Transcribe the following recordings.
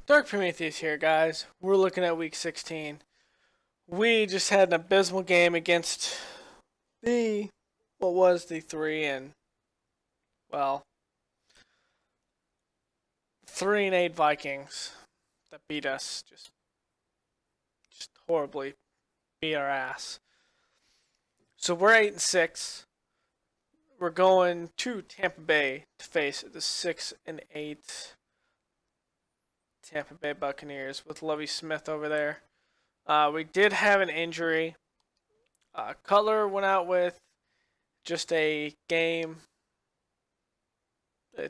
Dark Prometheus here, guys. We're looking at week 16. We just had an abysmal game against the, what was the 3 and, well, 3 and 8 Vikings that beat us just horribly, beat our ass. So we're 8 and 6. We're going to Tampa Bay to face the 6 and 8 Tampa Bay Buccaneers with Lovie Smith over there. We did have an injury. Cutler went out with just a game,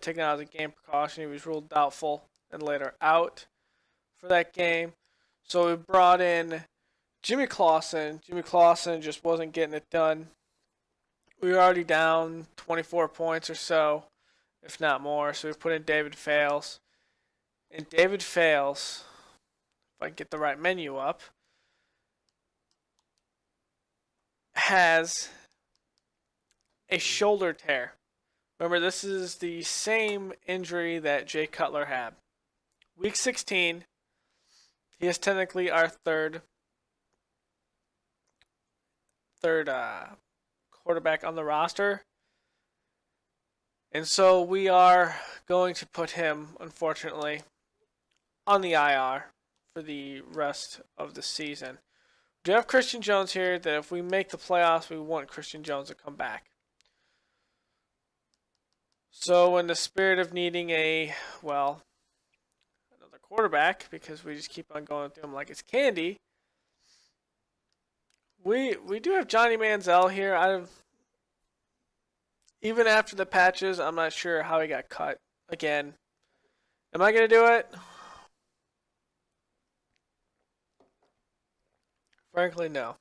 taken out as a game precaution. He was ruled doubtful and later out for that game. So we brought in Jimmy Clausen. Jimmy Clausen just wasn't getting it done. We were already down 24 points or so, if not more. So we put in David Fales. And David Fales, if I can get the right menu up, has a shoulder tear. Remember, this is the same injury that Jay Cutler had. Week 16, he is technically our third quarterback on the roster. And so we are going to put him, unfortunately, on the IR for the rest of the season. We do have Christian Jones here that if we make the playoffs, we want Christian Jones to come back. So in the spirit of needing another quarterback, because we just keep on going through them like it's candy, we do have Johnny Manziel here. Even after the patches, I'm not sure how he got cut again. Am I going to do it? Frankly, no.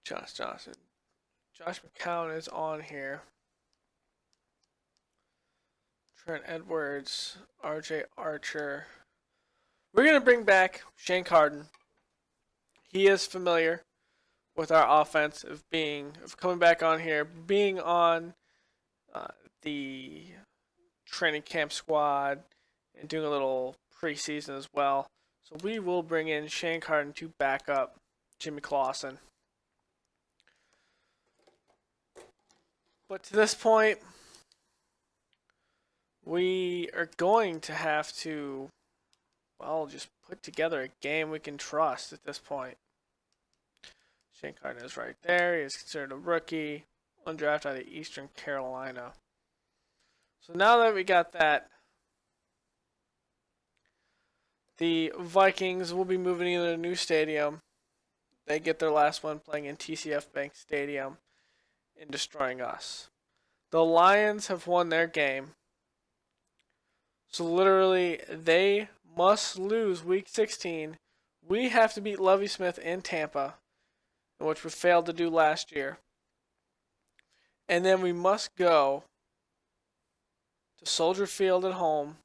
Josh Johnson. Josh McCown is on here. Trent Edwards. RJ Archer. We're going to bring back Shane Carden. He is familiar with our offense of coming back on here, being on the training camp squad and doing a little preseason as well. So we will bring in Shane Carden to back up Jimmy Clausen. But to this point, we are going to have to, just put together a game we can trust at this point. Shane Carden is right there. He is considered a rookie, undrafted out of Eastern Carolina. So now that we got that, the Vikings will be moving into a new stadium. They get their last one playing in TCF Bank Stadium and destroying us. The Lions have won their game. So literally, they must lose week 16. We have to beat Lovie Smith in Tampa, which we failed to do last year. And then we must go to Soldier Field at home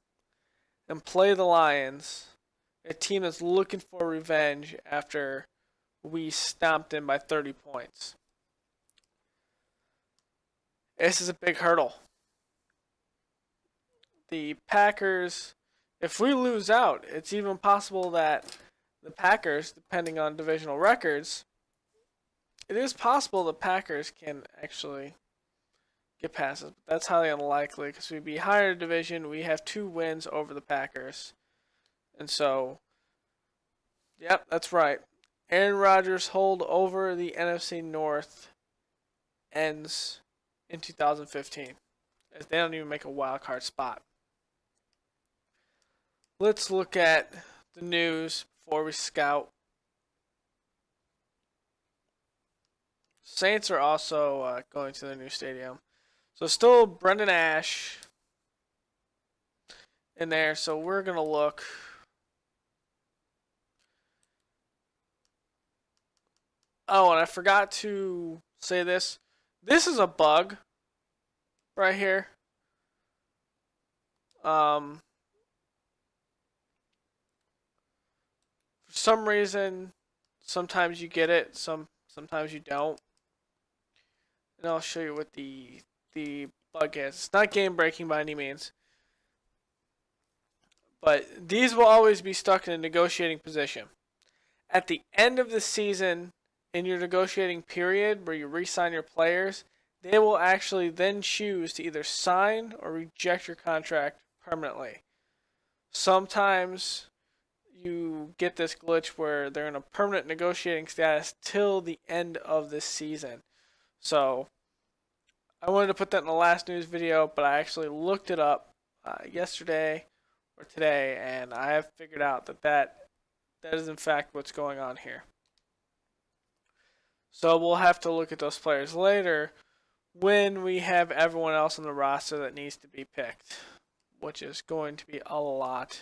and play the Lions, a team that's looking for revenge after we stomped them by 30 points. This is a big hurdle. The Packers, if we lose out, it's even possible that the Packers, depending on divisional records, it is possible the Packers can actually get past us, but that's highly unlikely because we'd be higher in division. We have 2 wins over the Packers. And so, yep, that's right. Aaron Rodgers' hold over the NFC North ends in 2015, as they don't even make a wild card spot. Let's look at the news before we scout. Saints are also going to the new stadium. So still Brendan Ash in there. So we're going to look. Oh, and I forgot to say this. This is a bug right here. For some reason, sometimes you get it, sometimes you don't. And I'll show you what the bug is. It's not game breaking by any means. But these will always be stuck in a negotiating position. At the end of the season, in your negotiating period where you re-sign your players, they will actually then choose to either sign or reject your contract permanently. Sometimes you get this glitch where they're in a permanent negotiating status till the end of this season. So I wanted to put that in the last news video, but I actually looked it up yesterday or today, and I have figured out that is in fact what's going on here. So we'll have to look at those players later when we have everyone else on the roster that needs to be picked, which is going to be a lot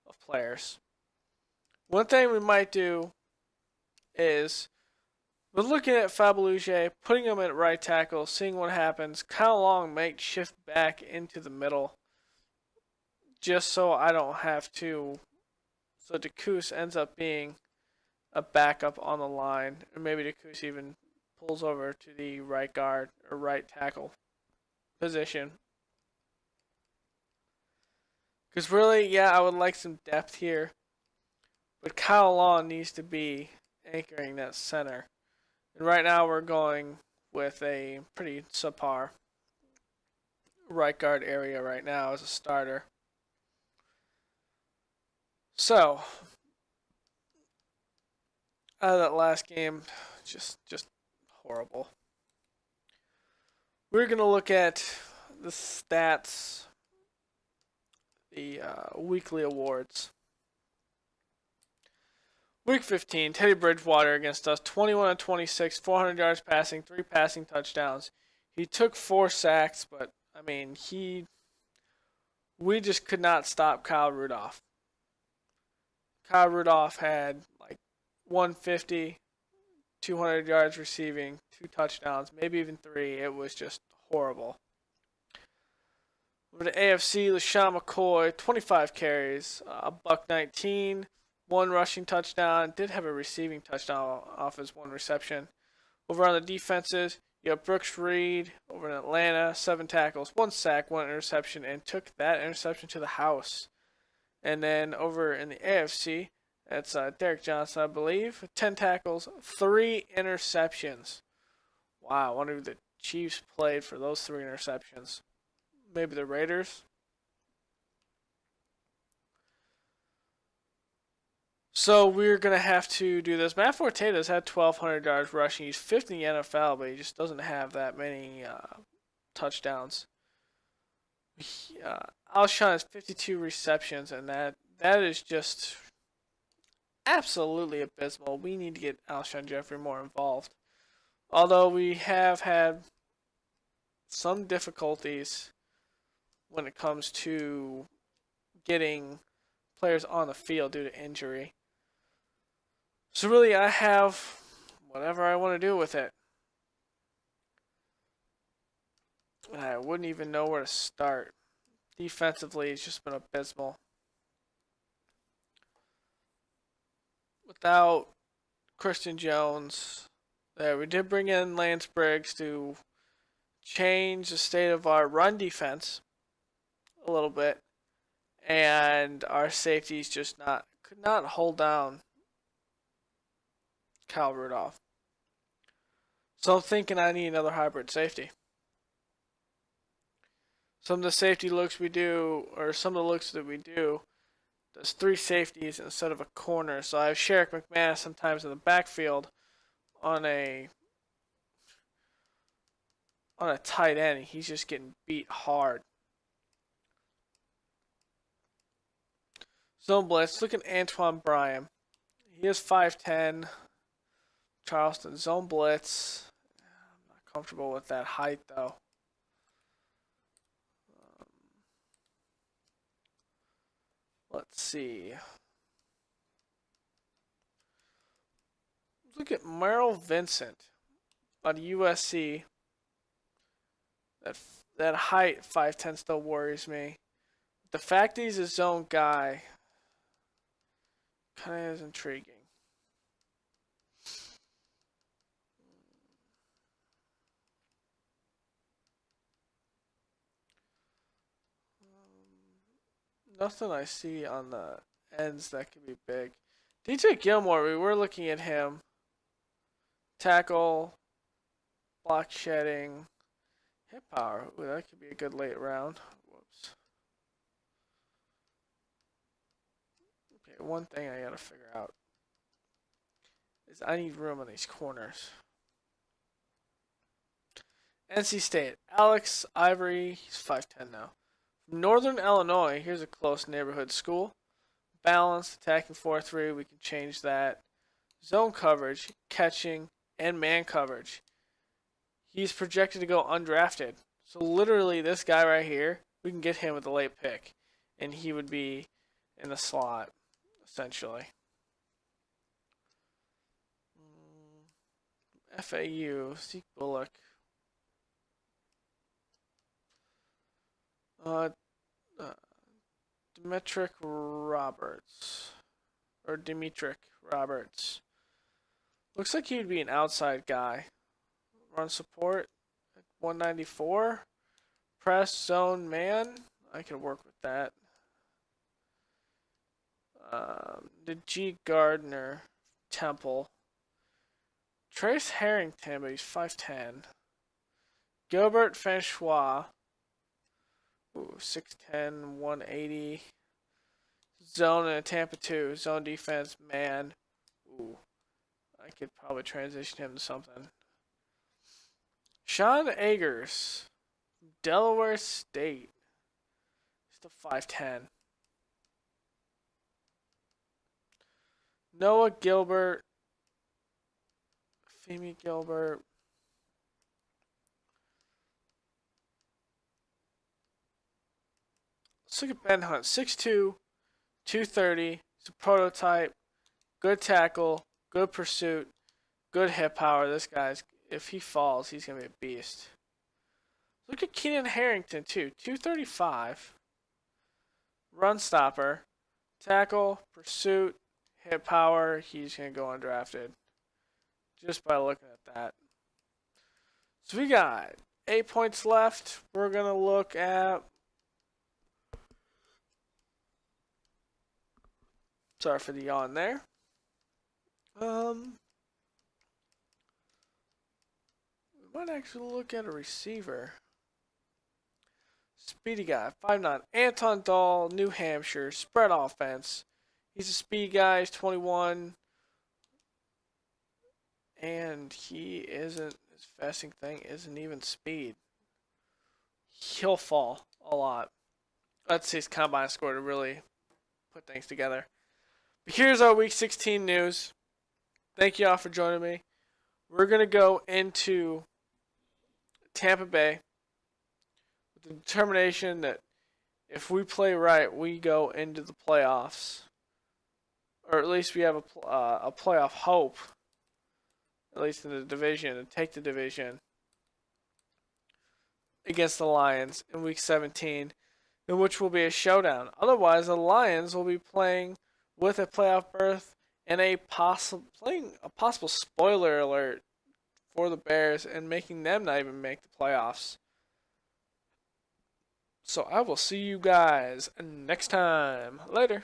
of players. One thing we might do is we're looking at Fabeluge, putting him at right tackle, seeing what happens. Kyle Long might shift back into the middle just so I don't have to. So DeCoos ends up being a backup on the line, or maybe DeCoos even pulls over to the right guard or right tackle position. Because really, yeah, I would like some depth here, but Kyle Long needs to be anchoring that center. And right now we're going with a pretty subpar right guard area right now as a starter. So, out of that last game, just horrible. We're going to look at the stats, the weekly awards. Week 15, Teddy Bridgewater against us, 21-26, 400 yards passing, 3 passing touchdowns. He took 4 sacks, but, I mean, we just could not stop Kyle Rudolph. Kyle Rudolph had like 150, 200 yards receiving, 2 touchdowns, maybe even 3. It was just horrible. Over to AFC, LaShawn McCoy, 25 carries, $119, 1 rushing touchdown. Did have a receiving touchdown off his 1 reception. Over on the defenses, you have Brooks Reed over in Atlanta, 7 tackles, 1 sack, 1 interception, and took that interception to the house. And then over in the AFC, that's Derek Johnson, I believe, 10 tackles, 3 interceptions. Wow, I wonder who the Chiefs played for those 3 interceptions. Maybe the Raiders? So we're going to have to do this. Matt Forte has had 1,200 yards rushing. He's 5th in the NFL, but he just doesn't have that many touchdowns. Alshon has 52 receptions, and that is just absolutely abysmal. We need to get Alshon Jeffrey more involved. Although we have had some difficulties when it comes to getting players on the field due to injury. So really, I have whatever I want to do with it. I wouldn't even know where to start. Defensively, it's just been abysmal. Without Christian Jones, we did bring in Lance Briggs to change the state of our run defense a little bit, and our safeties just could not hold down Kyle Rudolph. So I'm thinking I need another hybrid safety. Some of the safety looks we do, or some of the looks that we do, does 3 safeties instead of a corner. So I have Sherrick McManus sometimes in the backfield on a tight end. He's just getting beat hard. Zone blitz. Look at Antoine Bryan. He is 5'10". Charleston zone blitz. I'm not comfortable with that height though. Let's see. Look at Merrill Vincent on USC. That height, 5'10", still worries me. The fact that he's a zone guy kind of is intriguing. nothing I see on the ends that could be big. DJ Gilmore, we were looking at him. Tackle, block shedding, hit power. Ooh, that could be a good late round. Whoops. Okay, one thing I gotta figure out is I need room on these corners. NC State, Alex Ivory, he's 5'10 now. From Northern Illinois, here's a close neighborhood school. Balanced, attacking 4-3, we can change that. Zone coverage, catching, and man coverage. He's projected to go undrafted. So literally this guy right here, we can get him with a late pick. And he would be in the slot, essentially. FAU, Zeke Bullock. Dimitri Roberts. Or Dimitri Roberts. Looks like he would be an outside guy. Run support. 194. Press, zone, man. I can work with that. The G. Gardner. Temple. Trace Harrington, but he's 5'10. Gilbert Francois. Ooh, 6'10", 180. Zone in a Tampa 2. Zone defense, man. Ooh. I could probably transition him to something. Sean Agers. Delaware State. He's the 5'10". Noah Gilbert. Femi Gilbert. Let's look at Ben Hunt. 6'2", 230. He's a prototype. Good tackle. Good pursuit. Good hit power. This guy's, if he falls, he's going to be a beast. Look at Keenan Harrington, too. 235. Run stopper. Tackle. Pursuit. Hit power. He's going to go undrafted. Just by looking at that. So we got 8 points left. We're going to look at... Sorry for the yawn there. We might actually look at a receiver. Speedy guy, 5'9". Anton Dahl, New Hampshire, spread offense. He's a speed guy, he's 21. And he isn't, his fasting thing isn't even speed. He'll fall a lot. Let's see his combine score to really put things together. But here's our Week 16 news. Thank you all for joining me. We're going to go into Tampa Bay with the determination that if we play right, we go into the playoffs. Or at least we have a playoff hope. At least in the division. And take the division against the Lions in Week 17. In which will be a showdown. Otherwise, the Lions will be playing with a playoff berth and a possible spoiler alert for the Bears and making them not even make the playoffs. So I will see you guys next time. Later.